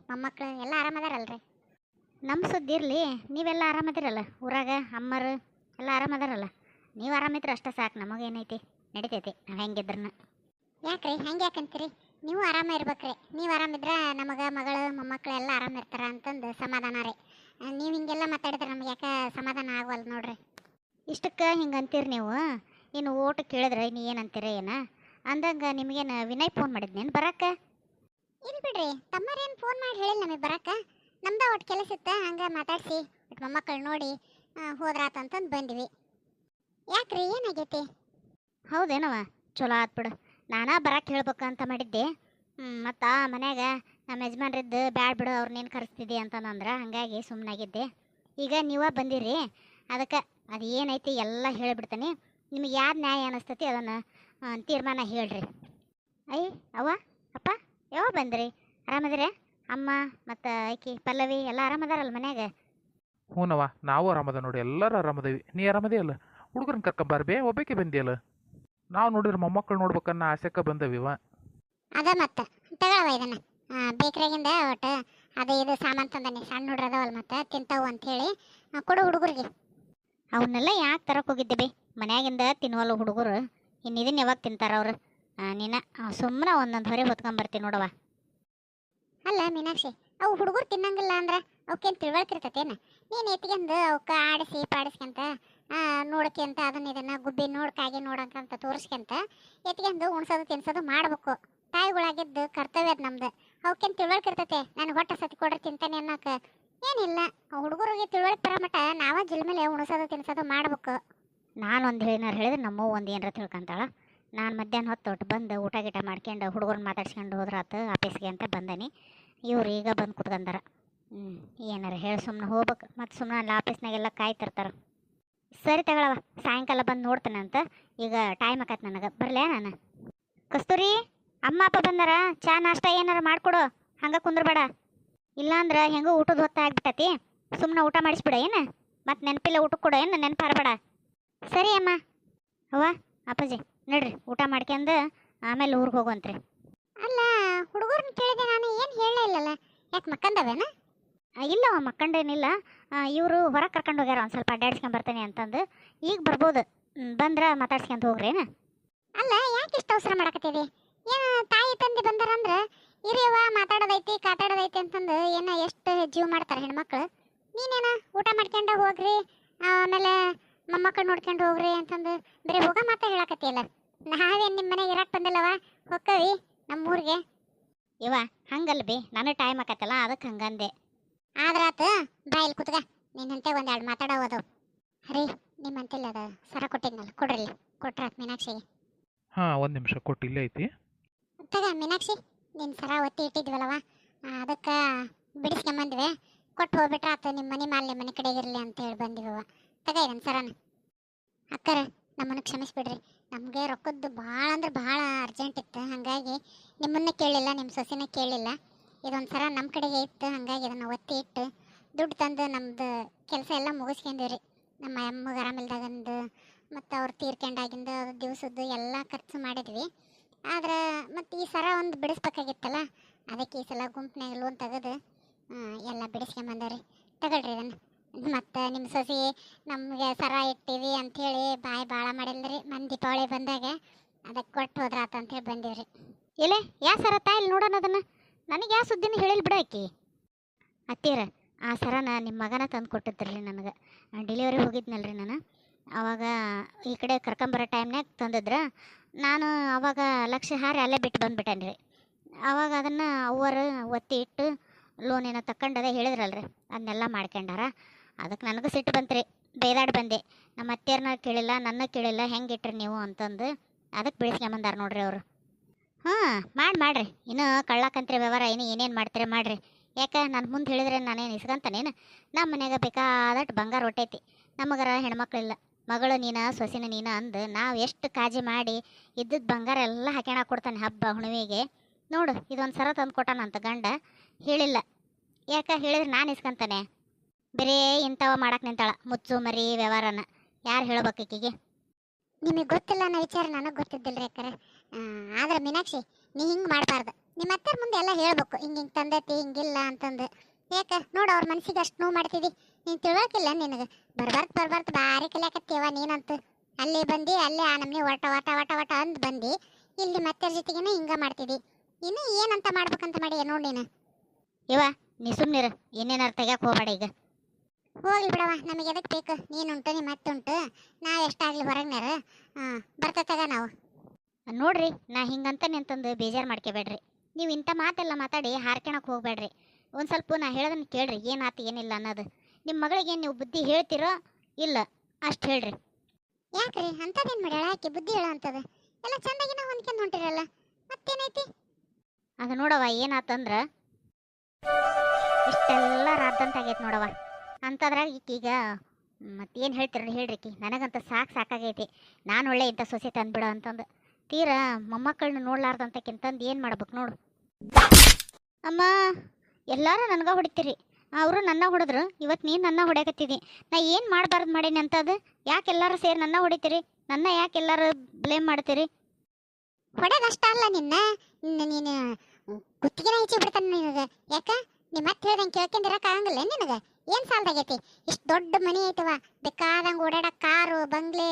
ಮೊಮ್ಮಕ್ಕಳು ಎಲ್ಲ ಆರಾಮದಾರಲ್ರಿ? ನಮ್ಮ ಸುದ್ದಿ ಇರಲಿ, ನೀವೆಲ್ಲ ಆರಾಮದಿರಲ್ಲ? ಊರಾಗ ಅಮ್ಮರು ಎಲ್ಲ ಆರಾಮದಾರಲ್ಲ? ನೀವು ಆರಾಮಿದ್ರೆ ಅಷ್ಟೇ ಸಾಕು, ನಮಗೇನೈತಿ, ನಡಿತೈತಿ ನಾವು ಹೆಂಗಿದ್ರನ್ನ. ಯಾಕ್ರಿ ಹಂಗೆ ಯಾಕಂತೀರಿ? ನೀವು ಆರಾಮ ಇರ್ಬೇಕ್ರಿ. ನೀವು ಆರಾಮಿದ್ರೆ ನಮಗೆ ಮಗಳು ಮೊಮ್ಮಕ್ಕಳು ಎಲ್ಲ ಆರಾಮಿರ್ತಾರ ಅಂತಂದು ಸಮಾಧಾನ ರೀ. ನೀವು ಹಿಂಗೆಲ್ಲ ಮಾತಾಡಿದ್ರೆ ನಮ್ಗೆ ಯಾಕೆ ಸಮಾಧಾನ ಆಗವಲ್ಲ ನೋಡ್ರಿ. ಇಷ್ಟಕ್ಕೆ ಹಿಂಗೆ ಅಂತೀರಿ ನೀವು? ಇನ್ನು ಓಟು ಕೇಳಿದ್ರೆ ನೀ ಏನಂತೀರ ಏನ ಅಂದಂಗೆ ನಿಮಗೇನು ವಿನಯ್ ಫೋನ್ ಮಾಡಿದ್ನೇನು ಬರಕ್ಕೆ? ಇಲ್ಲಿ ಬಿಡ್ರಿ, ತಮ್ಮರೇನು ಫೋನ್ ಮಾಡಿ ಹೇಳಿಲ್ಲ ನಮಗೆ ಬರಕ್ಕ. ನಮ್ದ ಒಟ್ಟು ಕೆಲಸ ಇತ್ತು, ಹಂಗೆ ಮಾತಾಡಿಸಿ ಒಟ್ಟು ಮೊಮ್ಮಕ್ಕಳು ನೋಡಿ ಹೋದ್ರಾತ ಅಂತಂದು ಬಂದ್ವಿ. ಯಾಕ್ರಿ ಏನಾಗೈತಿ? ಹೌದೇನವ, ಚಲೋ ಆತ್ ಬಿಡು. ನಾನಾ ಬರಕ್ಕೆ ಹೇಳ್ಬೇಕು ಅಂತ ಮಾಡಿದ್ದೆ. ಮತ್ತು ಮನ್ಯಾಗ ನಮ್ಮ ಯಜಮಾನ್ರಿದ್ದು ಬ್ಯಾಡ್ ಬಿಡು ಅವ್ರನ್ನೇನು ಕರೆಸ್ತಿದ್ದೆ ಅಂತಂದ್ರೆ ಹಂಗಾಗಿ ಸುಮ್ಮನಾಗಿದ್ದೆ. ಈಗ ನೀವ ಬಂದಿರಿ, ಅದಕ್ಕೆ ಅದು ಏನೈತಿ ಎಲ್ಲ ಹೇಳಿಬಿಡ್ತಾನೆ. ನಿಮಗೆ ಯಾರು ನ್ಯಾಯ ಅನ್ನಿಸ್ತೈತಿ ಅದನ್ನು ತೀರ್ಮಾನ ಹೇಳ್ರಿ. ಅಯ್ಯ ಅವ್ವ ಅಪ್ಪ, ಯಾವಾಗ ಬಂದ್ರಿ? ಆರಾಮದಿರ? ಅಮ್ಮ ಮತ್ತು ಆಕಿ ಪಲ್ಲವಿ ಎಲ್ಲ ಆರಾಮದಾರಲ್ಲ ಮನ್ಯಾಗ? ಹ್ಞೂನವ್ವ, ನಾವು ಆರಾಮದ ನೋಡಿ, ಎಲ್ಲರೂ ಆರಾಮದೇವಿ. ನೀ ಆರಾಮದಿಯಲ್ಲ? ಹುಡುಗರನ್ನ ಕರ್ಕೊಂಬಾರ್ಬೇ, ಒಬ್ಬಾಕೆ ಬಂದಿಯಲ್ಲ. ನಾವು ನೋಡಿದ್ರೆ ಮೊಮ್ಮಕ್ಕಳು ನೋಡ್ಬೇಕನ್ನ ಆಸೆಕ್ಕ ಬಂದವಿವ. ಅದ ಮತ್ತೆ ತಗೊಳವ ಇದನ್ನ ಬೇಕ್ರಿಯಾಗಿಂದ ಒಟ್ಟು ಅದು ಇದು ಸಾಮಾನು ತಂದಾನೆ, ಸಣ್ಣ ಹುಡ್ರು ಅದಾವಲ್ಲ ಮತ್ತೆ ತಿಂತಾವು ಅಂಥೇಳಿ ಕೊಡು ಹುಡುಗರಿಗೆ. ಅವನ್ನೆಲ್ಲ ಯಾಕೆ ತರಕ್ಕೆ ಹೋಗಿದ್ದೆ ಬೇ? ಮನ್ಯಾಗಿಂದ ತಿನ್ನುವಲ್ಲ ಹುಡುಗರು, ಇನ್ನು ಇದನ್ನ ಯಾವಾಗ ತಿಂತಾರ ಅವ್ರು? ನೀನು ಸುಮ್ಮನೆ ಒಂದೊಂದು ಹೊರೆ ಹೊತ್ಕೊಂಬರ್ತೀನಿ ನೋಡವ. ಅಲ್ಲ ಮೀನಾಕ್ಷಿ, ಅವು ಹುಡುಗರು ತಿನ್ನಂಗಿಲ್ಲ ಅಂದ್ರೆ ಅವಕ್ಕೇನು ತಿಳ್ವಳ್ಕಿರ್ತತೇನು? ನೀನು ಎತ್ಕೊಂಡು ಅವಕ್ಕೆ ಆಡಿಸಿ ಪಾಡಿಸ್ಕೊಂತ ನೋಡ್ಕೊಂತ ಅದನ್ನ ಇದನ್ನ ಗುಬ್ಬಿ ನೋಡ್ಕಾಗಿ ನೋಡಂಕಂತ ತೋರಿಸ್ಕೊಂತ ಎತ್ಕೊಂಡು ಉಣ್ಸೋದು ತಿನ್ಸೋದು ಮಾಡ್ಬೇಕು. ತಾಯಿಗಳಾಗಿದ್ದು ಕರ್ತವ್ಯ ಅದು ನಮ್ದು. ಅವಕ್ಕೇನು ತಿಳ್ವಳ್ಕಿರ್ತತೆ? ನಾನು ಹೊಟ್ಟೆ ಸತಿ ಕೊಡ್ರಿ ತಿಂತಾನೆ ಅನ್ನೋಕೆ ಏನಿಲ್ಲ. ಹುಡುಗರಿಗೆ ತಿಳುವಳಿಕೆ ಬರೋ ಮಟ್ಟ ನಾವ ಜಿಲ್ ಮೇಲೆ ಉಣ್ಸೋದು ತಿನ್ಸೋದು ಮಾಡ್ಬೇಕು. ನಾನು ಒಂದು ಏನಾರು ಹೇಳಿದ್ರೆ ನಮ್ಮವ್ವ ಒಂದು ಏನಾರ ತಿಳ್ಕೊಂತಾಳ. ನಾನು ಮಧ್ಯಾಹ್ನ ಹೊತ್ತು ಬಂದು ಊಟ ಗೀಟ ಮಾಡ್ಕೊಂಡು ಹುಡುಗರನ್ನ ಮಾತಾಡ್ಸ್ಕೊಂಡು ಹೋದ್ರಾತು ಆಫೀಸ್ಗೆ ಅಂತ ಬಂದನಿ. ಇವ್ರು ಈಗ ಬಂದು ಕುತ್ಕೊಂಡಾರ. ಏನಾರು ಹೇಳಿ ಸುಮ್ಮನೆ ಹೋಗ್ಬೇಕು, ಮತ್ತು ಸುಮ್ಮನೆ ಅಲ್ಲಿ ಆಫೀಸ್ನಾಗೆಲ್ಲ ಕಾಯ್ತಿರ್ತಾರೆ. ಸರಿ ತಗೊಳವ, ಸಾಯಂಕಾಲ ಬಂದು ನೋಡ್ತೇನೆ ಅಂತ. ಈಗ ಟೈಮ್ ಆಕೈತೆ ನನಗೆ, ಬರಲೇ ನಾನು? ಕಸ್ತೂರಿ, ಅಮ್ಮ ಅಪ್ಪ ಬಂದಾರ, ಚಾ ನಾಷ್ಟ ಏನಾರು ಮಾಡಿಕೊಡು, ಹಂಗೆ ಕುಂದ್ರಬೇಡ. ಇಲ್ಲಾಂದ್ರೆ ಹೆಂಗೋ ಊಟದ ಹೊತ್ತು ಆಗ್ಬಿಟ್ಟತಿ, ಸುಮ್ಮನೆ ಊಟ ಮಾಡಿಸ್ಬಿಡ ಏನು, ಮತ್ತು ನೆನಪಿಲ್ಲ ಊಟಕ್ಕೆ ಕೊಡು ಏನು, ನೆನಪಾರಬೇಡ. ಸರಿ ಅಮ್ಮ. ಅವ್ವ ಅಪ್ಪಾಜಿ ನಡ್ರಿ, ಊಟ ಮಾಡ್ಕೊಂಡು ಆಮೇಲೆ ಊರಿಗೆ ಹೋಗುವಂತ್ರಿ. ಅಲ್ಲ, ಹುಡುಗರನ್ನ ಕೇಳಿದೆ ನಾನು, ಏನು ಹೇಳಲೇ ಇಲ್ಲಲ್ಲ, ಯಾಕೆ ಮಕ್ಕಂದವೇನ? ಇಲ್ಲವ ಮಕ್ಕಂಡೇನಿಲ್ಲ, ಇವರು ಹೊರಗೆ ಕರ್ಕೊಂಡು ಹೋಗ್ಯಾರ ಒಂದು ಸ್ವಲ್ಪ ಅಡ್ಡಾಡ್ಸ್ಕೊಂಡು ಬರ್ತಾನೆ ಅಂತಂದು. ಈಗ ಬರ್ಬೋದು, ಬಂದ್ರೆ ಮಾತಾಡ್ಸ್ಕೊಂತ ಹೋಗ್ರೇನು? ಅಲ್ಲ, ಯಾಕೆ ಇಷ್ಟು ಅವಸರ ಮಾಡಕತ್ತೀವಿ? ಏನು ತಾಯಿ ತಂದೆ ಬಂದಾರಂದ್ರೆ ಇರಿಯವ್ವ ಮಾತಾಡೋದೈತಿ ಕಾಟಾಡೋದೈತಿ ಅಂತಂದು ಏನೋ ಎಷ್ಟು ಜೀವ ಮಾಡ್ತಾರೆ ಹೆಣ್ಮಕ್ಳು. ನೀನೇನ ಊಟ ಮಾಡ್ಕೊಂಡು ಹೋಗ್ರಿ, ಆಮೇಲೆ ಮೊಮ್ಮಕ್ಕಳು ನೋಡ್ಕೊಂಡು ಹೋಗ್ರಿ ಅಂತಂದು ಬರೀ ಹೋಗ ಮಾತಾ ಹೇಳಕತ್ತಿಯಲ್ಲ. ನಾವೇನು ನಿಮ್ಮ ಮನೆಗೆ ಇರಕ್ಕೆ ಬಂದಿಲ್ಲವ, ಹೊಕ್ಕವಿ ನಮ್ಮೂರಿಗೆ. ಇವ ಹಂಗಲ್ಲ ಬಿ, ನನಗೆ ಟೈಮ್ ಆಕತ್ತಲ್ಲ ಅದಕ್ಕೆ ಹಂಗಂದೆ. ಆದ್ರಾತು ಬಾಯಲ್ಲಿ ಕುತ್ಗ, ನಿನ್ನಂತೆ ಒಂದೆರಡು ಮಾತಾಡೋದು. ಹರಿ ನಿಮ್ಮಂತಿಲ್ಲ ಅದ ಸರ ಕೊಟ್ಟಿದ್ನಲ್ಲ, ಕೊಡ್ರಿ ಕೊಟ್ರಾತ್ ಮೀನಾಕ್ಷಿಗೆ. ಹಾಂ, ಒಂದು ನಿಮಿಷ ಕೊಟ್ಟು ಇಲ್ಲೇ ಐತಿ. ತಗ ಮೀನಾಕ್ಷಿ, ನಿನ್ನ ಸರ ಒತ್ತಿ ಇಟ್ಟಿದ್ವಲ್ಲವ, ಅದಕ್ಕೆ ಬಿಡಿಸ್ಕೊಂಬಂದ್ವಿ. ಕೊಟ್ಟು ಹೋಗ್ಬಿಟ್ರೆ ಆತು, ನಿಮ್ಮ ಮನೆ ಮಾಲ್ ನಿಮ್ಮ ಮನೆ ಕಡೆಗಿರಲಿ ಅಂತ ಹೇಳಿ ಬಂದಿವವ. ತಗ ಇದನ್ನು ಸರನ. ಅಕ್ಕರ ನಮ್ಮನ್ನು ಕ್ಷಮಿಸ್ಬಿಡ್ರಿ, ನಮಗೆ ರೊಕ್ಕದ್ದು ಭಾಳ ಅಂದ್ರೆ ಭಾಳ ಅರ್ಜೆಂಟ್ ಇತ್ತು, ಹಾಗಾಗಿ ನಿಮ್ಮನ್ನ ಕೇಳಿಲ್ಲ, ನಿಮ್ಮ ಸೊಸೆನ ಕೇಳಿಲ್ಲ. ಇದೊಂದು ಸರ ನಮ್ಮ ಕಡೆಗೆ ಇತ್ತು, ಹಾಗಾಗಿ ಇದನ್ನು ಒತ್ತಿ ಇಟ್ಟು ದುಡ್ಡು ತಂದು ನಮ್ಮದು ಕೆಲಸ ಎಲ್ಲ ಮುಗಿಸ್ಕೊಂಡಿವ್ರಿ. ನಮ್ಮ ಅಮ್ಮಗೆ ಆರಾಮಿಲ್ದಾಗಂದು ಮತ್ತು ಅವ್ರು ತೀರ್ಕೊಂಡಾಗಿಂದು ದಿವಸದ್ದು ಎಲ್ಲ ಖರ್ಚು ಮಾಡಿದ್ವಿ. ಆದ್ರೆ ಮತ್ತು ಈ ಸರ ಒಂದು ಬಿಡಿಸ್ಬೇಕಾಗಿತ್ತಲ್ಲ, ಅದಕ್ಕೆ ಈ ಸಲ ಗುಂಪಿನಾಗ ಲೋನ್ ತೆಗೆದು ಎಲ್ಲ ಬಿಡಿಸ್ಕೊಂಬಂದವ್ರಿ. ತಗೊಳ್ರಿ ಇದನ್ನು. ಮತ್ತು ನಿಮ್ಮ ಸೊಸೆ ನಮಗೆ ಸರ ಇಟ್ಟಿವಿ ಅಂಥೇಳಿ ಬಾಯಿ ಭಾಳ ಮಾಡಿಲ್ರಿ, ಮಂದಿ ದೀಪಾವಳಿ ಬಂದಾಗ ಅದಕ್ಕೆ ಕೊಟ್ಟು ಹೋದ್ರಾತ ಅಂತೇಳಿ ಬಂದೀವ್ರಿ. ಇಲ್ಲೇ ಯಾ ಸರ ತಾಯಿಲ್ ನೋಡೋಣ ಅದನ್ನು, ನನಗೆ ಯಾವ ಸುದ್ದಿನ ಹೇಳಿಲ್ಲ ಬಿಡಾಕಿ. ಅತ್ತೀರ ಆ ಸರನ ನಿಮ್ಮ ಮಗನ ತಂದು ಕೊಟ್ಟಿದ್ರಿ ನನಗೆ. ಡೆಲಿವರಿ ಹೋಗಿದ್ನಲ್ರಿ ನಾನು, ಆವಾಗ ಈ ಕಡೆ ಕರ್ಕೊಂಬರೋ ಟೈಮ್ನಾಗ ತಂದಿದ್ರ. ನಾನು ಆವಾಗ ಲಕ್ಷ ಹಾರಿ ಅಲ್ಲೇ ಬಿಟ್ಟು ಬಂದುಬಿಟ್ಟೇನೆ ರೀ. ಆವಾಗ ಅದನ್ನು ಅವರು ಒತ್ತಿ ಇಟ್ಟು ಲೋನ್ ಏನೋ ತಗೊಂಡದೆ ಹೇಳಿದ್ರಲ್ರಿ, ಅದನ್ನೆಲ್ಲ ಮಾಡ್ಕೊಂಡಾರ. ಅದಕ್ಕೆ ನನಗೂ ಸಿಟ್ಟು ಬಂತ್ರಿ, ಬೇದಾಡಿ ಬಂದೆ. ನಮ್ಮ ಅತ್ತೆಯರ್ನ ಕೇಳಿಲ್ಲ, ನನ್ನ ಕೇಳಿಲ್ಲ, ಹೆಂಗೆ ಇಟ್ರಿ ನೀವು ಅಂತಂದು ಅದಕ್ಕೆ ಬಿಡಿಸ್ಕೊಂಬಂದಾರ ನೋಡ್ರಿ ಅವರು. ಹಾಂ ಮಾಡಿರಿ, ಇನ್ನೂ ಕಳ್ಳಕ್ಕಂತ್ರಿ ವ್ಯವಹಾರ ಇನ್ನು ಏನೇನು ಮಾಡ್ತೀರಿ ಮಾಡಿರಿ. ಯಾಕೆ ನಾನು ಮುಂದೆ ಹೇಳಿದ್ರೆ ನಾನೇನು ಇಸ್ಕೊಂತಾನೇನು? ನಮ್ಮ ಮನ್ಯಾಗ ಬೇಕಾದಟ್ಟು ಬಂಗಾರ ಹೊಟ್ಟೈತಿ, ನಮಗರ ಹೆಣ್ಮಕ್ಳಿಲ್ಲ. ಮಗಳು ನೀನು ಸೊಸಿನ ನೀನು ಅಂದು ನಾವು ಎಷ್ಟು ಕಾಜಿ ಮಾಡಿ ಇದ್ದದ್ದು ಬಂಗಾರ ಎಲ್ಲ ಹಾಕ್ಯಾಣ ಕೊಡ್ತಾನೆ ಹಬ್ಬ ಹುಣ್ಣಿಮೆಗೆ. ನೋಡು ಇದೊಂದು ಸರ ತಂದು ಕೊಟ್ಟಾನಂತ ಗಂಡ, ಹೇಳಿಲ್ಲ. ಯಾಕೆ ಹೇಳಿದ್ರೆ ನಾನು ಇಸ್ಕೊಂತಾನೆ? ಬರೀ ಇಂಥವ ಮಾಡಕ್ಕೆ ನಿಂತಾಳ ಮುಚ್ಚು ಮರಿ ವ್ಯವಹಾರನ. ಯಾರು ಹೇಳ್ಬೇಕು ಈಕಿಗೆ? ನಿಮಗೆ ಗೊತ್ತಿಲ್ಲ ಅನ್ನೋ ವಿಚಾರ ನನಗೆ ಗೊತ್ತಿದ್ದಿಲ್ಲ ರೀ ಅಕ್ಕರೆ. ಆದ್ರೆ ಮೀನಾಕ್ಷಿ, ನೀ ಹಿಂಗೆ ಮಾಡಬಾರ್ದು. ನಿಮ್ಮ ಅತ್ತೆರ ಮುಂದೆ ಎಲ್ಲ ಹೇಳ್ಬೇಕು, ಹಿಂಗೆ ತಂದೈತಿ ಹಿಂಗಿಲ್ಲ ಅಂತಂದು. ಯಾಕೆ ನೋಡು ಅವ್ರ ಮನ್ಸಿಗೆ ಅಷ್ಟು ನೋವು ಮಾಡ್ತಿದ್ದಿ. ನೀನು ತಿಳ್ಕೊಕಿಲ್ಲ ನಿನಗೆ. ಬರ್ಬಾರ್ದು ಭಾರಿ ಕಲಿಯಾಕತ್ತೀವ ನೀನಂತ. ಅಲ್ಲಿ ಬಂದು ಅಲ್ಲೇ ಆ ನಮ್ನಿ ಒಟ ಒಟ ಒಟ ಒಟ ಅಂದು ಬಂದು ಇಲ್ಲಿ ಮತ್ತೆ ಜೊತೆಗೇನೆ ಹಿಂಗೆ ಮಾಡ್ತಿದ್ದಿ. ಇನ್ನು ಏನಂತ ಮಾಡ್ಬೇಕಂತ ಮಾಡಿ ನೋಡಿ ನೀನು. ಇವ ನೀ ಸುಮ್ಮನಿರು, ಏನೇನಾರು ತೆಗ್ಯಾಕೆ ಹೋಗಬೇಡ ಈಗ. ಹೋಗ್ಲಿ ಬಿಡವ, ನಮಗೆ ಎದಕ್ಕೆ ಬೇಕು? ನೀನುಂಟು ನಿಮ್ಮ ಮತ್ತುಂಟು, ನಾವು ಎಷ್ಟಾಗಲಿ ಹೊರಗ್ನಾರ ಬರ್ತತಗ ನಾವು. ನೋಡ್ರಿ, ನಾ ಹಿಂಗಂತಾನೆ ಅಂತಂದು ಬೇಜಾರು ಮಾಡ್ಕೋಬೇಡ್ರಿ. ನೀವು ಇಂಥ ಮಾತೆಲ್ಲ ಮಾತಾಡಿ ಹಾರ್ಕೊಳಕ್ಕೆ ಹೋಗ್ಬೇಡ್ರಿ. ಒಂದು ಸ್ವಲ್ಪ ನಾ ಹೇಳೋದನ್ನ ಕೇಳ್ರಿ, ಏನಾತು ಏನಿಲ್ಲ ಅನ್ನೋದು. ನಿಮ್ಮ ಮಗಳಿಗೆ ನೀವು ಬುದ್ಧಿ ಹೇಳ್ತಿರೋ ಇಲ್ಲ ಅಷ್ಟು ಹೇಳ್ರಿ. ಯಾಕ್ರಿ ಅಂಥದ್ದೇನು ಮಾಡ್ಯಾಳ ಆಕೆ ಬುದ್ಧಿ ಹೇಳೋ ಅಂಥದ್ದು? ಎಲ್ಲ ಚಂದಾಗಿನ ಹೊಂದ್ಕೊಂಡು ಹೊಂಟಿರಲ್ಲ, ಮತ್ತೇನೈತಿ? ಅದು ನೋಡವ ಏನಾತಂದ್ರೆ ಇಷ್ಟೆಲ್ಲ ರಾದ್ದಂತಾಗೈತೆ ನೋಡವ. ಅಂಥದ್ರಾಗ ಈಕೀಗ ಮತ್ತೇನು ಹೇಳ್ತಿರಲ್ಲ ಹೇಳ್ರಿ. ನನಗಂತ ಸಾಕಾಗೈತಿ. ನಾನು ಒಳ್ಳೆ ಇಂಥ ಸೊಸೆ ತಂದ್ಬಿಡೋ ಅಂತಂದು ತೀರಾ ಮೊಮ್ಮಕ್ಕಳನ್ನ ನೋಡ್ಲಾರ್ದಂತಕ್ಕಿಂತಂದು ಏನು ಮಾಡ್ಬೇಕು ನೋಡು. ಅಮ್ಮ, ಎಲ್ಲರೂ ನನಗೆ ಹೊಡಿತೀರಿ, ಅವರು ನನ್ನ ಹೊಡೆದ್ರು, ಇವತ್ತು ನೀನು ನನ್ನ ಹೊಡ್ಯಾಕತ್ತಿದ್ದಿ. ನಾ ಏನು ಮಾಡಬಾರ್ದು ಮಾಡೀನಿ ಅಂತದು? ಯಾಕೆ ಎಲ್ಲರೂ ಸೇರಿ ನನ್ನ ಹೊಡಿತೀರಿ? ನನ್ನ ಯಾಕೆ ಎಲ್ಲರೂ ಬ್ಲೇಮ್ ಮಾಡ್ತೀರಿ? ಹೊಡೆದಷ್ಟ ಅಲ್ಲ ನಿನ್ನ, ನೀನು ಕುತ್ತಿಗೆನ ಹೆಚ್ಚಿ ಬಿಡ್ತಾನೆ ನಿನಗೆ. ಯಾಕೆ ನಿಮ್ಮ ಮತ್ತೆ ಹೇಳ್ದಂಗೆ ಕೇಳ್ಕೊಂಡಿರಕ್ಕೆ ಆಗಂಗಿಲ್ಲ ನಿನಗೆ? ಏನು ಸಾಲದಾಗೈತಿ? ಇಷ್ಟು ದೊಡ್ಡ ಮನೆ ಐತವ, ಬೇಕಾದಂಗೆ ಓಡಾಡಕ್ಕೆ ಕಾರು ಬಂಗ್ಲೆ,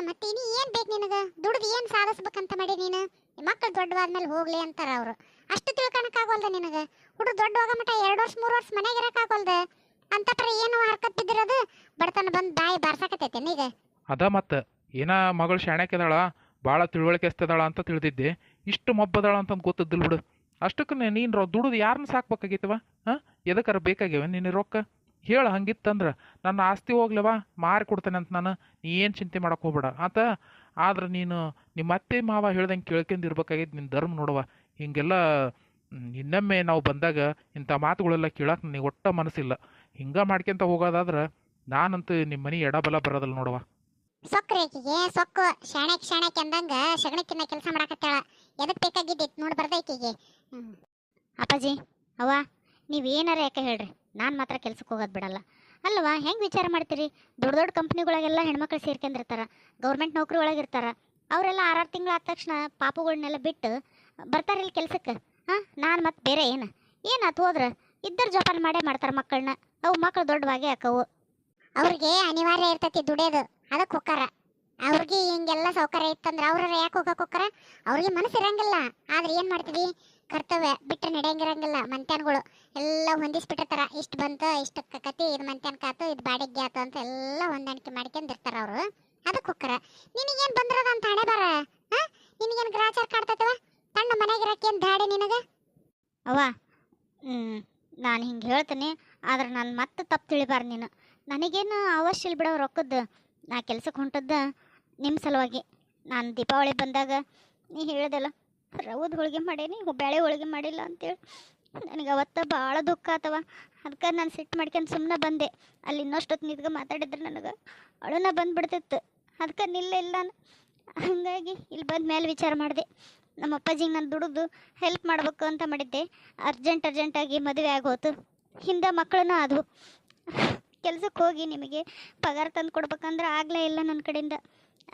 ಮತ್ತೆ ಇನ್ನು ಏನು ಬೇಕು ನಿನಗೆ? ದುಡ್ದು ಏನು ಸಾಧಿಸ್ಬೇಕಂತ ಮಾಡಿ ನೀನು? ಮಕ್ಕಳು ದೊಡ್ಡವಾದ್ಮೇಲೆ ಹೋಗ್ಲಿ ಅಂತಾರ ಅವರು. ಅಷ್ಟು ತಿಳ್ಕೊಳಕ್ಕಾಗಲ್ದ ನಿನಗೆ? ಹುಡುಗ ದೊಡ್ಡವಾಗ ಮಟ್ಟ 2 ವರ್ಷ 3 ವರ್ಷ ಮನೆಗೆ ಇರಕ್ಕಾಗಲ್ದ ಅಂತಪ್ರ ಏನು ಹರ್ಕತ್ ಬಿದ್ದಿರೋದು? ಬಡತನ ಬಂದು ಬಾಯಿ ಬಾರ್ಸಾಕತೈತೆ ಈಗ. ಅದ ಮತ್ತೆ ಏನ ಮಗಳು ಶಾಣ್ಯಾಕಿದಾಳ, ಭಾಳ ತಿಳುವಳಿಕೆ ಎಸ್ತದಾಳ ಅಂತ ತಿಳಿದಿದ್ದೆ. ಇಷ್ಟು ಮಬ್ಬದಾಳ ಅಂತಂದು ಗೊತ್ತಿದ್ದಿಲ್ಲ ಬಿಡು. ಅಷ್ಟಕ್ಕೆ ನೀನು ದುಡಿದು ಯಾರನ್ನ ಸಾಕ್ಬೇಕಾಗಿತ್ತವ? ಹಾಂ, ಎದಕ್ಕಾರ ಬೇಕಾಗ್ಯವ ನಿನ್ನ ರೊಕ್ಕ? ಹೇಳು. ಹಂಗಿತ್ತಂದ್ರೆ ನನ್ನ ಆಸ್ತಿ ಹೋಗ್ಲವ ಮಾರಿ ಕೊಡ್ತೇನೆ ಅಂತ ನಾನು. ನೀ ಏನು ಚಿಂತೆ ಮಾಡಕ್ಕೆ ಹೋಗ್ಬೇಡ ಆತ. ಆದ್ರೆ ನೀನು ನಿಮ್ಮ ಅತ್ತೆ ಮಾವ ಹೇಳ್ದಂಗೆ ಕೇಳ್ಕೊಂಡು ಇರ್ಬೇಕಾಗಿದ್ದು. ನಿನ್ನ ಧರ್ಮ ನೋಡುವ. ಹಿಂಗೆಲ್ಲ ಇನ್ನೊಮ್ಮೆ ನಾವು ಬಂದಾಗ ಇಂಥ ಮಾತುಗಳೆಲ್ಲ ಕೇಳಕ್ಕೆ ನನಗೆ ಒಟ್ಟ ಮನಸ್ಸಿಲ್ಲ. ಹಿಂಗೆ ಮಾಡ್ಕೊಂತ ಹೋಗೋದಾದ್ರೆ ನಾನಂತೂ ನಿಮ್ಮ ಮನೆ ಎಡಬಲ ಬರೋದಲ್ಲ ನೋಡುವ. ಸೊಕ್ಕ್ರಿ ಆಕಿಗೆ ಸೊಕ್ಕು. ಶಾಣಕ್ಕೆ ಅಂದಂಗೆ ಸಗಣಕ್ಕಿನ್ನ ಕೆಲಸ ಮಾಡಕತ್ತಾಳ. ಎದಕ್ಕೆ ಬೇಕಾಗಿದ್ದೈತಿ ನೋಡಿ ಬರ್ದೈಕಿಗೆ. ಅಪ್ಪಾಜಿ, ಅವ್ವ, ನೀವೇನಾರ ಯಾಕೆ ಹೇಳ್ರಿ, ನಾನು ಮಾತ್ರ ಕೆಲ್ಸಕ್ಕೆ ಹೋಗೋದು ಬಿಡಲ್ಲ. ಅಲ್ಲವಾ, ಹೆಂಗೆ ವಿಚಾರ ಮಾಡ್ತೀರಿ? ದೊಡ್ಡ ದೊಡ್ಡ ಕಂಪ್ನಿಗಳಿಗೆಲ್ಲ ಹೆಣ್ಮಕ್ಳು ಸೇರ್ಕೊಂಡಿರ್ತಾರೆ, ಗೌರ್ಮೆಂಟ್ ನೌಕರಿ ಒಳಗಿರ್ತಾರೆ. ಅವರೆಲ್ಲ 6 ತಿಂಗಳು ಆದ ತಕ್ಷಣ ಪಾಪುಗಳನ್ನೆಲ್ಲ ಬಿಟ್ಟು ಬರ್ತಾರಿಲ್ಲ ಕೆಲ್ಸಕ್ಕೆ. ಹಾಂ, ನಾನು ಮತ್ತೆ ಬೇರೆ ಏನಾತು ಹೋದ್ರೆ ಇದ್ದರ ಜೋಪಾನ ಮಾಡೇ ಮಾಡ್ತಾರೆ ಮಕ್ಕಳನ್ನ. ಅವು ಮಕ್ಕಳು ದೊಡ್ಡವಾಗೇ ಆಕವು. ಅವ್ರಿಗೆ ಅನಿವಾರ್ಯ ಇರ್ತೈತಿ ದುಡಿಯೋದು, ಅದಕ್ಕೆ ಹೋಕ್ಕಾರ. ಅವ್ರಿಗೆ ಹಿಂಗೆಲ್ಲ ಸೌಕರ್ಯ ಇತ್ತಂದ್ರೆ ಅವ್ರ ಯಾಕೆ ಹೋಗಕ್ಕೆ ಹೋಕ್ಕಾರ? ಅವ್ರಿಗೆ ಮನಸ್ಸು ಇರಂಗಿಲ್ಲ. ಆದ್ರೆ ಏನು ಮಾಡ್ತೀವಿ? ಕರ್ತವ್ಯ ಬಿಟ್ಟು ನಡೆಯಂಗಿರಂಗಿಲ್ಲ. ಮಂತ್ಯಾನ್ಗಳು ಎಲ್ಲ ಹೊಂದಿಸ್ಬಿಟ್ಟಿರ್ತಾರ. ಇಷ್ಟು ಬಂತು, ಇಷ್ಟು ಕತಿ, ಇದು ಮಂತ್ಯಾನ್ಕ ಆತು, ಇದು ಬಾಡಿಗೆ ಆತು ಅಂತ ಎಲ್ಲ ಹೊಂದಾಣಿಕೆ ಮಾಡ್ಕೊಂಡಿರ್ತಾರ ಅವರು. ಅದಕ್ಕೆ ಹೋಕ್ಕಾರ. ನಿನಗೇನು ಬಂದಿರೋದು ಅಂತ ಹಣೆ ಬಾರ? ಹಾಂ, ನಿನಗೇನು ಗ್ರಾಚಾರ ಕಾಡ್ತೈತವ? ತಣ್ಣ ಮನೆಗಿರಕ್ಕೇನು ದಾಡಿ ನಿನಗೆ? ಅವ್ವ, ನಾನು ಹಿಂಗೆ ಹೇಳ್ತೀನಿ, ಆದ್ರೆ ನಾನು ಮತ್ತೆ ತಪ್ಪು ತಿಳಿಬಾರ್ದು ನೀನು. ನನಗೇನು ಅವಶ್ಯ ಇಲ್ಲ ಬಿಡೋ ರೊಕ್ಕದ್ದು. ನಾ ಕೆಲ್ಸಕ್ಕೆ ಹೊಂಟದ್ದು ನಿಮ್ಮ ಸಲುವಾಗಿ. ನಾನು ದೀಪಾವಳಿ ಬಂದಾಗ ನೀ ಹೇಳ್ದಲ್ಲ, ರವದ ಹೋಳಿಗೆ ಮಾಡೀನಿ, ಬೇಳೆ ಹೋಳಿಗೆ ಮಾಡಿಲ್ಲ ಅಂತೇಳಿ ನನಗೆ ಅವತ್ತು ಭಾಳ ದುಃಖ ಆತವ. ಅದಕ್ಕೆ ನಾನು ಸಿಟ್ಟು ಮಾಡ್ಕೊಂಡು ಸುಮ್ಮನೆ ಬಂದೆ. ಅಲ್ಲಿ ಇನ್ನಷ್ಟೊತ್ತು ನಿದ್ಗೆ ಮಾತಾಡಿದ್ರೆ ನನಗೆ ಅಳುನ ಬಂದುಬಿಡ್ತಿತ್ತು. ಅದಕ್ಕೆ ನಿಲ್ಲ ನಾನು. ಹಾಗಾಗಿ ಇಲ್ಲಿ ಬಂದ ಮೇಲೆ ವಿಚಾರ ಮಾಡಿದೆ. ನಮ್ಮ ಅಪ್ಪಾಜಿಗೆ ನಾನು ದುಡಿದು ಹೆಲ್ಪ್ ಮಾಡಬೇಕು ಅಂತ ಮಾಡಿದ್ದೆ. ಅರ್ಜೆಂಟಾಗಿ ಮದುವೆ ಆಗೋತು. ಹಿಂದೆ ಮಕ್ಕಳನ್ನೂ ಆದವು. ಕೆಲ್ಸಕ್ಕೆ ಹೋಗಿ ನಿಮಗೆ ಪಗಾರ ತಂದು ಕೊಡ್ಬೇಕಂದ್ರೆ ಆಗಲೇ ಇಲ್ಲ ನನ್ನ ಕಡೆಯಿಂದ.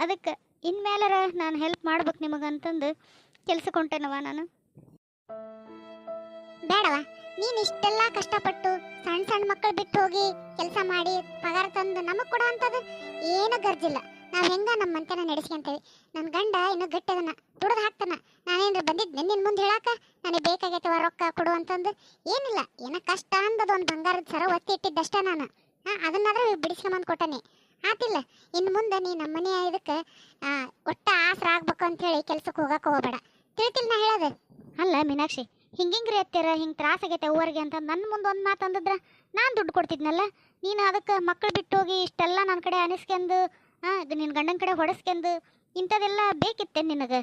ಅದಕ್ಕೆ ಇನ್ಮೇಲಾರ ನಾನು ಹೆಲ್ಪ್ ಮಾಡ್ಬೇಕು ನಿಮಗಂತಂದು ಕೆಲ್ಸಕ್ಕೆ ಹೊಂಟೇನವ ನಾನು. ಬೇಡವ, ನೀನು ಇಷ್ಟೆಲ್ಲ ಕಷ್ಟಪಟ್ಟು ಸಣ್ಣ ಮಕ್ಕಳು ಬಿಟ್ಟು ಹೋಗಿ ಕೆಲಸ ಮಾಡಿ ಪಗಾರ ತಂದು ನಮಗೆ ಕೊಡೋ ಅಂಥದ್ದು ಏನೂ ಗರ್ಜಿಲ್ಲ. ನಾವು ಹೆಂಗ ನಮ್ಮ ಮಂತನ ನಡೆಸ್ಕೊಂತೇವೆ. ನನ್ನ ಗಂಡ ಇನ್ನೂ ಗಟ್ಟದನ್ನ ದುಡ್ದು ಹಾಕ್ತಾನ. ನಾನೇನ್ರ ಬಂದಿದ್ದೆ ನಿನ್ನ ಮುಂದೆ ಹೇಳಾಕ ನನಗೆ ಬೇಕಾಗೈತವ ರೊಕ್ಕ ಕೊಡು ಅಂತಂದು? ಏನಿಲ್ಲ, ಏನೋ ಕಷ್ಟ ಅಂದದು ಒಂದು ಬಂಗಾರದ ಸರ ಒತ್ತಿ ಇಟ್ಟಿದ್ದಷ್ಟೇ ನಾನು. ಅದನ್ನಾದ್ರೂ ಬಿಡಿಸ್ಕೊಂಬಂದು ಕೊಟ್ಟನೆ ಆತಿಲ್ಲ. ಇನ್ನು ಮುಂದೆ ನೀ ನಮ್ಮ ಮನೆ ಇದಕ್ಕೆ ಒಟ್ಟ ಆಸರ ಆಗ್ಬೇಕು ಅಂತೇಳಿ ಕೆಲ್ಸಕ್ಕೆ ಹೋಗಕ್ಕೆ ಹೋಗಬೇಡ. ತಿಳ್ತಿಲ್ಲ ನಾ ಹೇಳೋದು? ಅಲ್ಲ ಮೀನಾಕ್ಷಿ, ಹಿಂಗಿಂಗ್ರಿ ಅತ್ತೀರ, ಹಿಂಗೆ ತ್ರಾಸಾಗೈತೆ ಅವ್ರಿಗೆ ಅಂತ ನನ್ನ ಮುಂದೆ ಒಂದು ಮಾತು ಅಂದಿದ್ರೆ ನಾನು ದುಡ್ಡು ಕೊಡ್ತಿದ್ನಲ್ಲ. ನೀನು ಅದಕ್ಕೆ ಮಕ್ಕಳು ಬಿಟ್ಟು ಹೋಗಿ ಇಷ್ಟೆಲ್ಲ ನನ್ನ ಕಡೆ ಅನಿಸ್ಕೊಂಡು ಇದು ನಿನ್ನ ಗಂಡನ ಕಡೆ ಹೊಡೆಸ್ಕೊಂಡು ಇಂಥದ್ದೆಲ್ಲ ಬೇಕಿತ್ತೆ ನಿನಗೆ?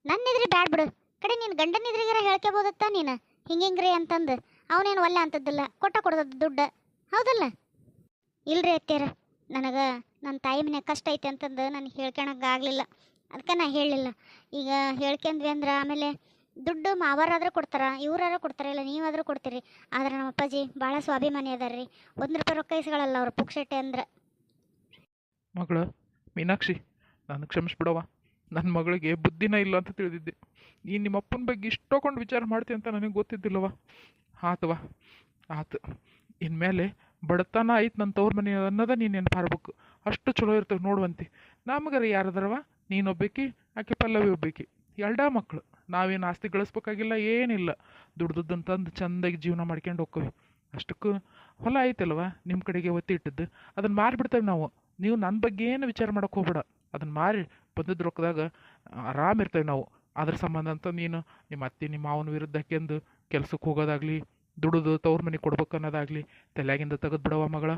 ನನ್ನಿದ್ರಿ ಬ್ಯಾಡ್ ಬಿಡು. ಕಡೆ ನಿನ್ನ ಗಂಡನ ಇದ್ರಿಗಾರ ಹೇಳ್ಕೋಬೋದತ್ತ ನೀನು ಹಿಂಗಿಂಗ್ರಿ ಅಂತಂದು. ಅವನೇನು ಒಲ್ಲೆ ಅಂತದ್ದಿಲ್ಲ, ಕೊಡೋದು ದುಡ್ಡು, ಹೌದಲ್ಲ? ಇಲ್ರಿ ಅತ್ತೀರ, ನನಗೆ ನನ್ನ ತಾಯಿ ಮನೆ ಕಷ್ಟ ಐತೆ ಅಂತಂದು ನನಗೆ ಹೇಳ್ಕೊಳಕ್ಕೆ ಆಗಲಿಲ್ಲ. ಅದಕ್ಕೆ ನಾ ಹೇಳಲಿಲ್ಲ. ಈಗ ಹೇಳ್ಕೊಂಡ್ವಿ ಅಂದ್ರೆ ಆಮೇಲೆ ದುಡ್ಡು ಮಾವರಾದ್ರೂ ಕೊಡ್ತಾರ, ಇವರಾದ್ರೂ ಕೊಡ್ತಾರೆ, ಇಲ್ಲ ನೀವಾದರೂ ಕೊಡ್ತೀರಿ. ಆದ್ರೆ ನಮ್ಮ ಅಪ್ಪಾಜಿ ಭಾಳ ಸ್ವಾಭಿಮಾನಿ ಅದಾರ ರೀ. 1 ರೂಪಾಯಿ ರೊಕ್ಕ ಇಸ್ಗಳಲ್ಲ ಅವ್ರು ಪುಕ್ಷಟೆ ಅಂದ್ರೆ. ಮಗಳ ಮೀನಾಕ್ಷಿ, ನಾನು ಕ್ಷಮಿಸ್ಬಿಡವ. ನನ್ನ ಮಗಳಿಗೆ ಬುದ್ಧಿನ ಇಲ್ಲ ಅಂತ ತಿಳಿದಿದ್ದೆ. ಈ ನಿಮ್ಮ ಅಪ್ಪನ ಬಗ್ಗೆ ಇಷ್ಟೊಂದು ವಿಚಾರ ಮಾಡ್ತೀನಿ ಅಂತ ನನಗೆ ಗೊತ್ತಿದ್ದಿಲ್ಲವ. ಆತವ ಆತು. ಇನ್ಮೇಲೆ ಬಡತನ ಐತೆ ನನ್ನ ತವ್ರ ಮನೆ ಅನ್ನೋದ ನೀನು ನೆನಪಾರ್ಬೇಕು. ಅಷ್ಟು ಚಲೋ ಇರ್ತವೆ ನೋಡುವಂತೆ. ನಮಗರ ಯಾರದರವ, ನೀನೊಬ್ಬೇಕಿ, ಆಕೆ ಪಲ್ಲವಿ ಒಬ್ಬೇಕಿ, ಎರಡ ಮಕ್ಕಳು. ನಾವೇನು ಆಸ್ತಿ ಗಳಿಸ್ಬೇಕಾಗಿಲ್ಲ, ಏನಿಲ್ಲ. ದುಡ್ದದ್ದನ್ನು ತಂದು ಚೆಂದಾಗಿ ಜೀವನ ಮಾಡ್ಕೊಂಡು ಹೋಗ್ತೀವಿ. ಅಷ್ಟಕ್ಕೂ ಹೊಲ ಐತಲ್ವ ನಿಮ್ಮ ಕಡೆಗೆ ಒತ್ತಿ ಇಟ್ಟಿದ್ದು, ಅದನ್ನು ಮಾರಿಬಿಡ್ತೇವೆ ನಾವು. ನೀವು ನನ್ನ ಬಗ್ಗೆ ಏನು ವಿಚಾರ ಮಾಡೋಕೆ ಹೋಗ್ಬೇಡ. ಅದನ್ನು ಮಾರಿ ಬಂದಿದ್ದ ರೊಕ್ಕದಾಗ ಆರಾಮಿರ್ತೇವೆ ನಾವು. ಅದ್ರ ಸಂಬಂಧ ಅಂತ ನೀನು ನಿಮ್ಮ ಅತ್ತೆ ನಿಮ್ಮ ಮಾವನ ವಿರುದ್ಧ ಹಾಕ್ಯಂದು ಕೆಲ್ಸಕ್ಕೆ ಹೋಗೋದಾಗ್ಲಿ, ದುಡಿದು ತವ್ರ ಮನೆಗೆ ಕೊಡ್ಬೇಕು ಅನ್ನೋದಾಗ್ಲಿ ತಲೆಯಾಗಿಂದ ತೆಗೆದು ಬಿಡವ ಮಗಳ.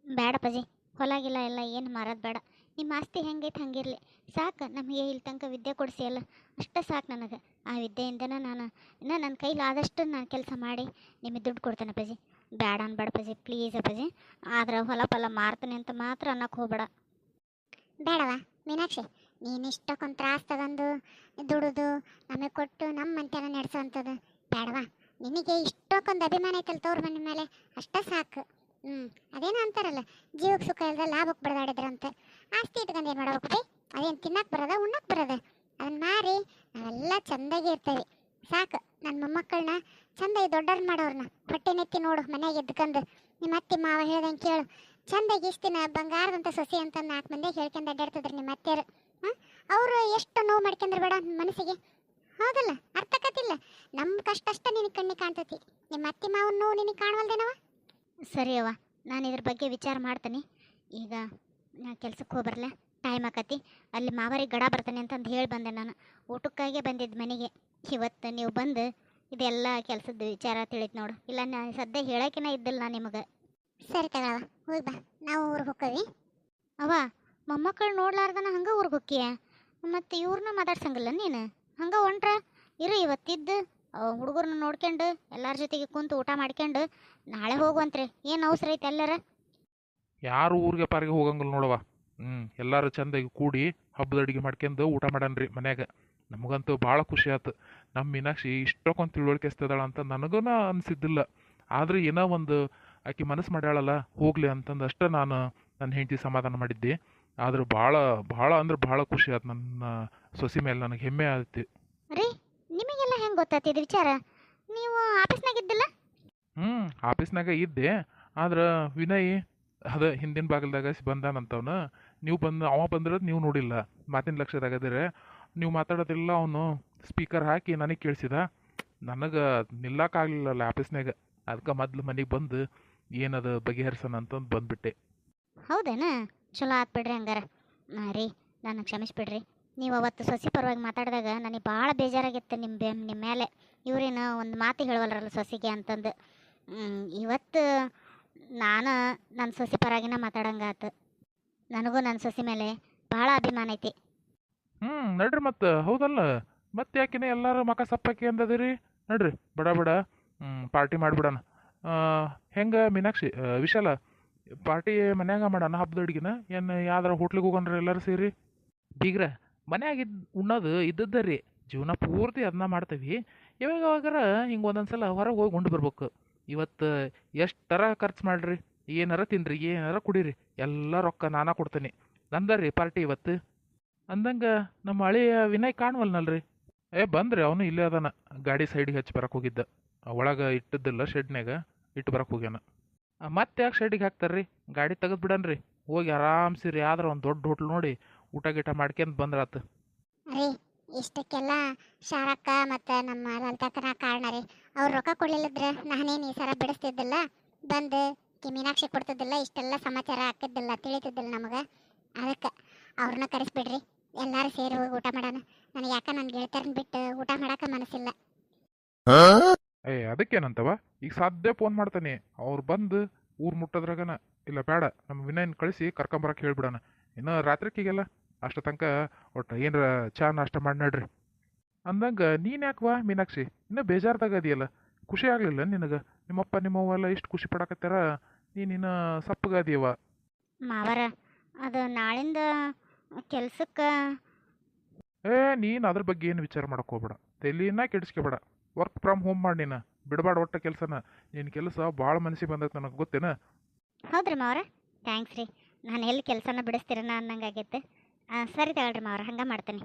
ಬೇಡ ಪಜಿ, ಹೊಲಾಗಿಲ್ಲ ಎಲ್ಲ ಏನು ಮಾರೋದು ಬೇಡ. ನಿಮ್ಮ ಆಸ್ತಿ ಹೆಂಗೈತೆ ಹಂಗಿರಲಿ ಸಾಕು. ನಮಗೆ ಇಲ್ಲಿ ತನಕ ವಿದ್ಯೆ ಕೊಡಿಸಿ ಅಲ್ಲ, ಅಷ್ಟೇ ಸಾಕು ನನಗೆ. ಆ ವಿದ್ಯೆಯಿಂದನೇ ನಾನು ಇನ್ನು ನನ್ನ ಕೈಲಿ ಆದಷ್ಟು ನಾನು ಕೆಲಸ ಮಾಡಿ ನಿಮಗೆ ದುಡ್ಡು ಕೊಡ್ತೇನೆ ಪಜಿ. ಬೇಡ ಅನ್ಬೇಡ ಪಜಿ, ಪ್ಲೀಸ್ ಪಜಿ. ಆದ್ರೆ ಹೊಲ ಫಲ ಮಾರ್ತೀನಿ ಅಂತ ಮಾತ್ರ ಅನ್ನಕ್ಕೆ ಹೋಗ್ಬೇಡ. ಬೇಡವ ಮೀನಾಕ್ಷಿ, ನೀನು ಇಷ್ಟಕ್ಕೊಂದು ತ್ರಾಸ ತಗೊಂಡು ದುಡಿದು ನಮಗೆ ಕೊಟ್ಟು ನಮ್ಮ ಮಂತೆಲ್ಲ ನಡೆಸೋವಂಥದ್ದು ಬೇಡವಾ. ನಿನಗೆ ಇಷ್ಟಕ್ಕೊಂದು ಅಭಿಮಾನ ಐತಲ್ಲ ತವ್ರ ಮನೆ ಮೇಲೆ, ಅಷ್ಟೇ ಸಾಕು. ಅದೇನೋ ಅಂತಾರಲ್ಲ, ಜೀವಕ್ಕೆ ಸುಖ ಇಲ್ಲದ ಲಾಭಕ್ಕೆ ಬಡದಾಡಿದ್ರಂತೆ. ಆಸ್ತಿ ಇಟ್ಕೊಂಡು ಏನು ಮಾಡ್ಬೇಕು ಬೈ? ಅದೇನು ತಿನ್ನಕ್ಕೆ ಬರೋದ, ಉಣ್ಣಕ್ಕೆ ಬರೋದ? ಅದನ್ನು ಮಾರಿ ನಾವೆಲ್ಲ ಚೆಂದಾಗಿ ಇರ್ತೇವೆ ಸಾಕು. ನನ್ನ ಮೊಮ್ಮಕ್ಕಳನ್ನ ಚೆಂದಾಗಿ ದೊಡ್ಡವ್ರನ್ನ ಮಾಡೋರನ್ನ ಹೊಟ್ಟೆ ನೆತ್ತಿ ನೋಡು, ಮನೆಯಾಗ ಎದ್ಕೊಂಡು ನಿಮ್ಮ ಅತ್ತೆ ಮಾವ ಹೇಳ್ದಂಗೆ ಕೇಳು. ಚೆಂದಾಗಿ ಇಷ್ಟು ದಿನ ಬಂಗಾರದಂಥ ಸೊಸೆ ಅಂತ 4 ಮಂದಿಗೆ ಹೇಳ್ಕೊಂಡು ಅಡ್ಡಾಡ್ತಿದ್ರು ನಿಮ್ಮ ಅತ್ತೆಯರು. ಅವರು ಎಷ್ಟು ನೋವು ಮಾಡ್ಕೊಂಡ್ರು ಬೇಡ ಮನಸ್ಸಿಗೆ, ಹೌದಲ್ಲ? ಅರ್ಥಕತಿಲ್ಲ. ನಮ್ಮ ಕಷ್ಟ ಅಷ್ಟ ನಿನಗೆ ಕಣ್ಣಿಗೆ ಕಾಣ್ತೈತಿ, ನಿಮ್ಮ ಅತ್ತೆ ಮಾವನ ನೋವು ನಿನಗೆ ಕಾಣವಲ್ದೇನವ? ಸರಿ ಅವ್ವ, ನಾನು ಇದ್ರ ಬಗ್ಗೆ ವಿಚಾರ ಮಾಡ್ತೀನಿ. ಈಗ ನಾ ಕೆಲ್ಸಕ್ಕೆ ಹೋಗ್ಬರಲ್ಲ, ಟೈಮ್ ಆಕತಿ. ಅಲ್ಲಿ ಮಾವರಿಗೆ ಗಡ ಬರ್ತಾನೆ ಅಂತಂದು ಹೇಳಿ ಬಂದೆ. ನಾನು ಊಟಕ್ಕಾಗೆ ಬಂದಿದ್ದು ಮನೆಗೆ. ಇವತ್ತು ನೀವು ಬಂದು ಇದೆಲ್ಲ ಕೆಲಸದ ವಿಚಾರ ತಿಳಿತು ನೋಡು. ಇಲ್ಲ ನಾನು ಸದ್ಯ ಹೇಳೋಕಿನ ಇದ್ದಿಲ್ಲ ನಾನು ನಿಮಗೆ. ಸರಿ ತಗೊಳವ, ಹೋಗಿ ಬಾ, ನಾವು ಊರಿಗೆ ಹೋಗ್ತೀವಿ. ಅವ್ವ, ಮೊಮ್ಮಕ್ಕಳು ನೋಡ್ಲಾರ್ದನ ಹಂಗೆ ಊರಿಗೆ ಹೋಕ್ಕಿಯ? ಮತ್ತು ಇವ್ರನ್ನ ಮಾತಾಡ್ಸಂಗಿಲ್ಲ ನೀನು? ಹಂಗೆ ಹೊಂಟ್ರ ಇರು, ಇವತ್ತಿದ್ದು ಹುಡುಗರನ್ನ ನೋಡ್ಕೊಂಡು ಎಲ್ಲರ ಜೊತೆಗೆ ಕುಂತು ಊಟ ಮಾಡ್ಕೊಂಡು ನಾಳೆ ಹೋಗುವಂತ್ರಿ. ಏನು ಅವಸರ ಐತೆ ಎಲ್ಲರ? ಯಾರು ಊರಿಗೆ ಪಾರಿಗೆ ಹೋಗಂಗಿಲ್ಲ ನೋಡವ. ಎಲ್ಲರೂ ಚಂದಾಗಿ ಕೂಡಿ ಹಬ್ಬದ ಅಡುಗೆ ಮಾಡ್ಕೊಂಡು ಊಟ ಮಾಡನ್ರಿ ಮನ್ಯಾಗ. ನಮಗಂತೂ ಭಾಳ ಖುಷಿ ಆಯ್ತು. ನಮ್ಮ ಮೀನಾಕ್ಷಿ ಇಷ್ಟಕ್ಕೊಂದು ತಿಳುವಳಿಕೆ ಎಸ್ತದಾಳ ಅಂತ ನನಗೂ ಅನಿಸಿದ್ದಿಲ್ಲ. ಆದ್ರೆ ಏನೋ ಒಂದು ಆಕೆ ಮನಸ್ಸು ಮಾಡ್ಯಾಳಲ್ಲ ಹೋಗ್ಲಿ ಅಂತಂದು ಅಷ್ಟೇ ನಾನು ನನ್ನ ಹೆಂಡತಿ ಸಮಾಧಾನ ಮಾಡಿದ್ದೆ. ಆದ್ರೆ ಭಾಳ ಭಾಳ ಅಂದ್ರೆ ಭಾಳ ಖುಷಿ ಆಯ್ತು. ನನ್ನ ಸೊಸೆ ಮೇಲೆ ನನಗೆ ಹೆಮ್ಮೆ ಆಯ್ತು. ರೀ, ನಿಮಗೆಲ್ಲ ಹೆಂಗೆ ಗೊತ್ತಾಯ್ತು ಇದು ವಿಚಾರ? ನೀವು ಆಫೀಸ್ನಾಗ ಇದ್ದಿಲ್ಲ? ಆಫೀಸ್ನಾಗ ಇದ್ದೆ. ಆದ್ರೆ ವಿನಯ್ ಅದ ಹಿಂದಿನ ಬಾಗಿಲ್ದಾಗ ಬಂದಾನಂತವನು. ನೀವು ಅವ ಬಂದಿರೋದು ನೀವು ನೋಡಿಲ್ಲ, ಮಾತಿನ ಲಕ್ಷ್ಯದಾಗದಿರೆ. ನೀವು ಮಾತಾಡೋದಿಲ್ಲ, ಅವನು ಸ್ಪೀಕರ್ ಹಾಕಿ ನನಗೆ ಕೇಳಿಸಿದ. ನನಗೆ ನಿಲ್ಲಕ್ಕಾಗಲಿಲ್ಲಲ್ಲ ಆಫೀಸ್ನಾಗ. ಅದಕ್ಕೆ ಮೊದ್ಲು ಮನೆಗೆ ಬಂದು ಏನದು ಬಗೆಹರಿಸೋಣ ಅಂತಂದು ಬಂದುಬಿಟ್ಟೆ. ಹೌದೇನಾ? ಚಲೋ ಆತ್ ಬಿಡ್ರಿ ಹಂಗಾರ. ರೀ, ನಾನು ಕ್ಷಮಿಸ್ಬಿಡ್ರಿ. ನೀವು ಅವತ್ತು ಸೊಸಿ ಪರವಾಗಿ ಮಾತಾಡಿದಾಗ ನನಗೆ ಭಾಳ ಬೇಜಾರಾಗಿತ್ತು ನಿಮ್ಮ ಮೇಲೆ. ಇವ್ರೇನು ಒಂದು ಮಾತು ಹೇಳವಲ್ರಲ್ಲ ಸೊಸಿಗೆ ಅಂತಂದು. ಇವತ್ತು ನಾನು ನನ್ನ ಸೊಸಿ ಪರವಾಗಿನ ಮಾತಾಡಂಗಾತು. ನನಗೂ ನನ್ನ ಸೊಸಿ ಮೇಲೆ ಭಾಳ ಅಭಿಮಾನ ಐತಿ. ನಡ್ರಿ ಮತ್ತೆ, ಹೌದಲ್ಲ? ಮತ್ತೆ ಯಾಕಿನ ಎಲ್ಲರೂ ಮಕ ಸಪ್ಪಾಕಿ ಅಂದದಿರಿ. ನಡ್ರಿ ಬಡ ಬಡ ಪಾರ್ಟಿ ಮಾಡಿಬಿಡೋಣ. ಹೆಂಗೆ ಮೀನಾಕ್ಷಿ, ವಿಶಾಲ, ಪಾರ್ಟಿ ಮನ್ಯಾಗ ಮಾಡೋಣ ಹಬ್ಬದ ಅಡ್ಗಿನ? ಏನು ಯಾವ್ದಾರ ಹೋಟ್ಲಿಗೆ ಹೋಗೋಣ್ರಿ ಎಲ್ಲರೂ ಸೇರಿ? ಬೀಗ್ರ, ಮನ್ಯಾಗ ಉಣ್ಣೋದು ಇದ್ದದ್ದ ರೀ. ಜೀವನ ಪೂರ್ತಿ ಅದನ್ನ ಮಾಡ್ತೀವಿ. ಯಾವಾಗಾರ ಹಿಂಗೆ ಒಂದೊಂದ್ಸಲ ಹೊರಗೆ ಹೋಗಿ ಉಂಡು ಬರ್ಬೇಕು. ಇವತ್ತು ಎಷ್ಟರ ಖರ್ಚು ಮಾಡ್ರಿ, ಏನಾರ ತಿನ್ರಿ, ಏನಾರ ಕುಡೀರಿ, ಎಲ್ಲ ರೊಕ್ಕ ನಾನಾ ಕೊಡ್ತೀನಿ. ನಂದರಿ ಪಾರ್ಟಿ ಇವತ್ತು. ಅಂದಂಗೆ ನಮ್ಮ ಹಳೆಯ ವಿನಯ್ ಕಾಣವಲ್ನಲ್ರಿ? ಬಂದ್ರಿ, ಅವನು ಇಲ್ಲೇ ಅದಾನ. ಗಾಡಿ ಸೈಡಿಗೆ ಹಚ್ಚಿ ಬರಕ್ಕೆ ಹೋಗಿದ್ದ. ಒಳಗೆ ಇಟ್ಟಿದ್ದಿಲ್ಲ, ಶೆಡ್ನ್ಯಾಗ ಇಟ್ಟು ಬರಕ್ಕೆ ಹೋಗ್ಯಾನ. ಮತ್ತೆ ಯಾಕೆ ಶೆಡ್ಡಿಗೆ ಹಾಕ್ತಾರ್ರಿ? ಗಾಡಿ ತೆಗೆದು ಬಿಡನ್ರಿ, ಹೋಗಿ ಆರಾಮ್ಸಿರಿ ಯಾವ್ದಾರ ಒಂದು ದೊಡ್ಡ ಹೋಟ್ಲ್ ನೋಡಿ ಊಟ ಗೀಟ ಮಾಡ್ಕೊಂಡ್ ಬಂದ್ರಾತು. ರೀ, ಇಷ್ಟಕ್ಕೆಲ್ಲ ಶಾರಕ್ಕ ಮತ್ತು ನಮ್ಮ ಲಲಿತಕ್ಕನ ಕಾರಣ ರೀ. ಅವ್ರು ರೊಕ್ಕ ಕೊಡ್ಲಿಲ್ಲದ್ರೆ ನಾನೇನು ಈ ಸರ ಬಿಡಿಸ್ತಿದ್ದಿಲ್ಲ, ಬಂದು ಮೀನಾಕ್ಷಿ ಕೊಡ್ತಿದ್ದಿಲ್ಲ, ಇಷ್ಟೆಲ್ಲ ಸಮಾಚಾರ ಹಾಕಿದ್ದಿಲ್ಲ, ತಿಳಿತಿದ್ದಿಲ್ಲ ನಮಗೆ. ಅದಕ್ಕೆ ಅವ್ರನ್ನ ಕರೆಸ್ಬಿಡ್ರಿ, ಎಲ್ಲರೂ ಸೇರಿ ಹೋಗಿ ಊಟ ಮಾಡೋಣ. ನನಗೆ ಯಾಕೆ ನನ್ನ ಗೆಳತಿಯರನ್ನ ಬಿಟ್ಟು ಊಟ ಮಾಡೋಕೆ ಮನಸ್ಸಿಲ್ಲ. ಅದಕ್ಕೇನಂತವ, ಈಗ ಸಾಧ್ಯ ಫೋನ್ ಮಾಡ್ತಾನೆ. ಅವ್ರು ಬಂದು ಊರು ಮುಟ್ಟೋದ್ರಾಗನ. ಇಲ್ಲ ಬೇಡ, ನಮ್ಮ ವಿನಯನ್ ಕಳಿಸಿ ಕರ್ಕೊಂಬರಕ್ಕೆ ಹೇಳ್ಬಿಡೋಣ. ಇನ್ನು ರಾತ್ರಿಕಿಗೆಲ್ಲ ಅಷ್ಟ ತನಕ ಒಟ್ಟು ಏನರ ಚಾ ನಾಷ್ಟ ಮಾಡಿ ನಡ್ರಿ. ಅಂದಂಗೆ ನೀನು ಯಾಕವಾ ಮೀನಾಕ್ಷಿ ಇನ್ನೂ ಬೇಜಾರ್ದಾಗ ಅದೆಯಲ್ಲ? ಖುಷಿ ಆಗಲಿಲ್ಲ ನಿನಗೆ? ನಿಮ್ಮಪ್ಪ ನಿಮ್ಮವ್ವ ಎಲ್ಲ ಇಷ್ಟು ಖುಷಿ ಪಡಕತ್ತಾರ, ನೀನಿನ್ನು ಸಪ್ಪಗಾದಿಯವ. ಮಾವರ, ಅದು ನಾಳಿಂದ ಕೆಲ್ಸಕ್ಕೆ. ನೀನು ಅದ್ರ ಬಗ್ಗೆ ಏನು ವಿಚಾರ ಮಾಡಕ್ಕೆ ಹೋಗ್ಬೇಡ, ತಲೆನ ಕೆಡಿಸ್ಕೊಬೇಡ. ವರ್ಕ್ ಫ್ರಮ್ ಹೋಮ್ ಮಾಡಿ ನೀನು ಬಿಡಬಾರ್ದು ಒಟ್ಟ ಕೆಲಸನ. ನಿನ್ನ ಕೆಲಸ ಭಾಳ ಮನಸ್ಸಿಗೆ ಬಂದೈತೆ ನನಗೆ, ಗೊತ್ತೇನ? ಹೌದ್ರಿ ಮಾವರ, ಥ್ಯಾಂಕ್ಸ್ ರೀ. ನಾನು ಎಲ್ಲಿ ಕೆಲಸನ ಬಿಡಿಸ್ತೀರನ ಅನ್ನಂಗಾಗೈತೆ. ಸರಿ ತಗೊಳ್ರಿ ಮಾವರ, ಹಂಗೆ ಮಾಡ್ತೀನಿ.